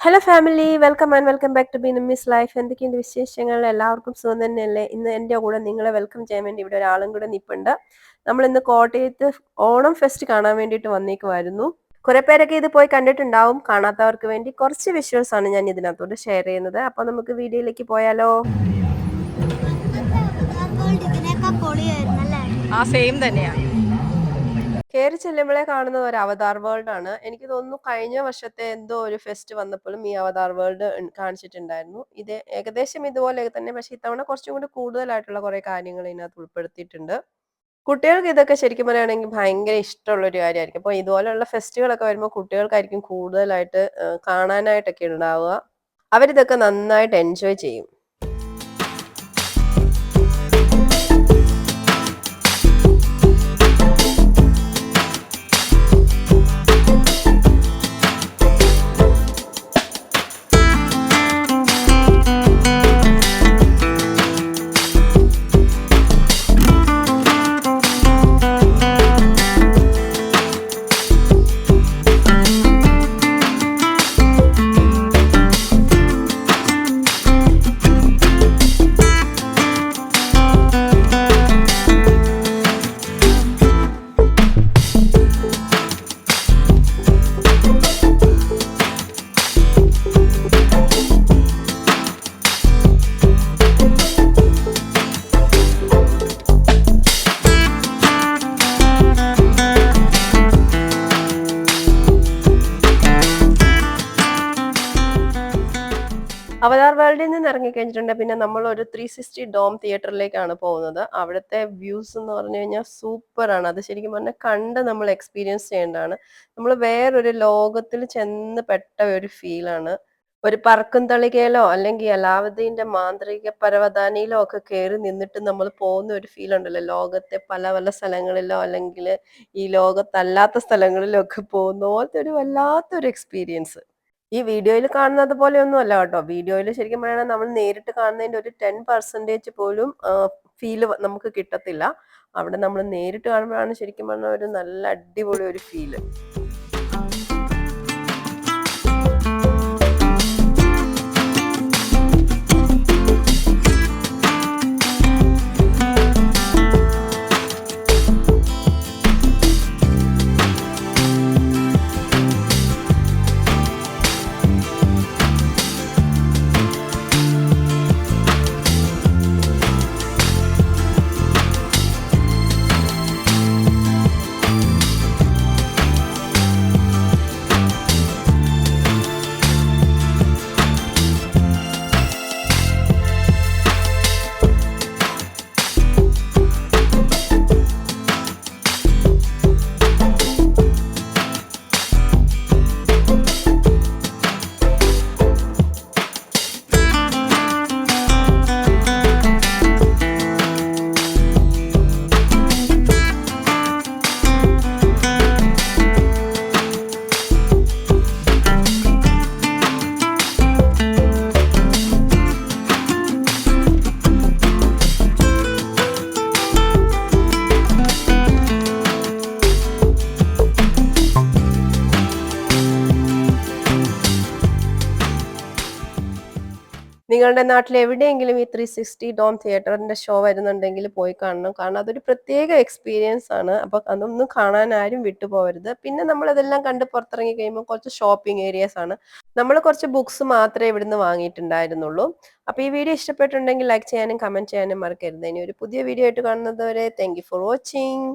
Hello family, welcome and welcome back to ബിനിമിസ് life. എന്തൊക്കെയുണ്ട് വിശേഷങ്ങൾ? എല്ലാവർക്കും സുഖം തന്നെയല്ലേ? ഇന്ന് എൻ്റെ കൂടെ നിങ്ങളെ വെൽക്കം ചെയ്യാൻ വേണ്ടി ഇവിടെ ഒരാളും കൂടെ നിൽപ്പുണ്ട്. നമ്മൾ ഇന്ന് കോട്ടയത്ത് ഓണം ഫെസ്റ്റ് കാണാൻ വേണ്ടിയിട്ട് വന്നേക്കുമായിരുന്നു. കുറെ പേരൊക്കെ ഇത് പോയി കണ്ടിട്ടുണ്ടാവും. കാണാത്തവർക്ക് വേണ്ടി കുറച്ച് വിഷ്വൽസ് ആണ് ഞാൻ ഇതിനകത്തോട്ട് ഷെയർ ചെയ്യുന്നത്. അപ്പോൾ നമുക്ക് വീഡിയോയിലേക്ക് പോയാലോ? സെയിം തന്നെയാ. കയറി ചെല്ലുമ്പോഴേ കാണുന്നത് ഒരു അവതാർ വേൾഡ് ആണ്. എനിക്ക് തോന്നുന്നു കഴിഞ്ഞ വർഷത്തെ എന്തോ ഒരു ഫെസ്റ്റ് വന്നപ്പോഴും ഈ അവതാർ വേൾഡ് കാണിച്ചിട്ടുണ്ടായിരുന്നു. ഇത് ഏകദേശം ഇതുപോലെ തന്നെ, പക്ഷെ ഇത്തവണ കുറച്ചും കൂടി കൂടുതലായിട്ടുള്ള കുറെ കാര്യങ്ങൾ ഇതിനകത്ത് ഉൾപ്പെടുത്തിയിട്ടുണ്ട്. കുട്ടികൾക്ക് ഇതൊക്കെ ശരിക്കും പറയുകയാണെങ്കിൽ ഭയങ്കര ഇഷ്ടമുള്ള ഒരു കാര്യമായിരിക്കും. അപ്പോൾ ഇതുപോലെയുള്ള ഫെസ്റ്റുകളൊക്കെ വരുമ്പോൾ കുട്ടികൾക്കായിരിക്കും കൂടുതലായിട്ട് കാണാനായിട്ടൊക്കെ ഉണ്ടാവുക. അവരിതൊക്കെ നന്നായിട്ട് എൻജോയ് ചെയ്യും. അവതാർ വേൾഡിൽ നിന്ന് ഇറങ്ങിക്കഴിഞ്ഞിട്ടുണ്ട്. പിന്നെ നമ്മൾ ഒരു 360 ഡോം തിയേറ്ററിലേക്കാണ് പോകുന്നത്. അവിടുത്തെ വ്യൂസ് എന്ന് പറഞ്ഞു കഴിഞ്ഞാൽ സൂപ്പറാണ്. അത് ശരിക്കും പറഞ്ഞാൽ കണ്ട് നമ്മൾ എക്സ്പീരിയൻസ് ചെയ്യേണ്ടതാണ്. നമ്മൾ വേറൊരു ലോകത്തിൽ ചെന്ന് പെട്ട ഒരു ഫീലാണ്. ഒരു പറക്കും തളികയിലോ അല്ലെങ്കിൽ അലാവുദ്ദീന്റെ മാന്ത്രിക പരവതാനിയിലോ ഒക്കെ കയറി നിന്നിട്ട് നമ്മൾ പോകുന്ന ഒരു ഫീൽ ഉണ്ടല്ലോ. ലോകത്തെ പല പല സ്ഥലങ്ങളിലോ അല്ലെങ്കിൽ ഈ ലോകത്തല്ലാത്ത സ്ഥലങ്ങളിലോ ഒക്കെ പോകുന്ന പോലത്തെ ഒരു വല്ലാത്തൊരു എക്സ്പീരിയൻസ്. ഈ വീഡിയോയിൽ കാണുന്നത് പോലെയൊന്നും അല്ല കേട്ടോ. വീഡിയോയിൽ ശരിക്കും പറയുകയാണെങ്കിൽ നമ്മൾ നേരിട്ട് കാണുന്നതിന്റെ ഒരു 10% പോലും ഫീല് നമുക്ക് കിട്ടത്തില്ല. അവിടെ നമ്മൾ നേരിട്ട് കാണുമ്പോഴാണ് ശരിക്കും പറഞ്ഞാൽ ഒരു നല്ല അടിപൊളി ഒരു ഫീല്. നിങ്ങളുടെ നാട്ടിൽ എവിടെയെങ്കിലും ഈ 360 ഡോം തിയേറ്ററിന്റെ ഷോ വരുന്നുണ്ടെങ്കിൽ പോയി കാണണം. കാരണം അതൊരു പ്രത്യേക എക്സ്പീരിയൻസ് ആണ്. അപ്പൊ അതൊന്നും കാണാൻ ആരും വിട്ടുപോകരുത്. പിന്നെ നമ്മൾ അതെല്ലാം കണ്ട് പുറത്തിറങ്ങി കഴിയുമ്പോൾ കുറച്ച് ഷോപ്പിംഗ് ഏരിയാസ് ആണ്. നമ്മൾ കുറച്ച് ബുക്സ് മാത്രമേ ഇവിടുന്ന് വാങ്ങിയിട്ടുണ്ടായിരുന്നുള്ളൂ. അപ്പൊ ഈ വീഡിയോ ഇഷ്ടപ്പെട്ടിട്ടുണ്ടെങ്കിൽ ലൈക്ക് ചെയ്യാനും കമന്റ് ചെയ്യാനും മറക്കരുത്. ഇനി ഒരു പുതിയ വീഡിയോ ആയിട്ട് കാണുന്നത് വരെ താങ്ക് യു ഫോർ വാച്ചിങ്.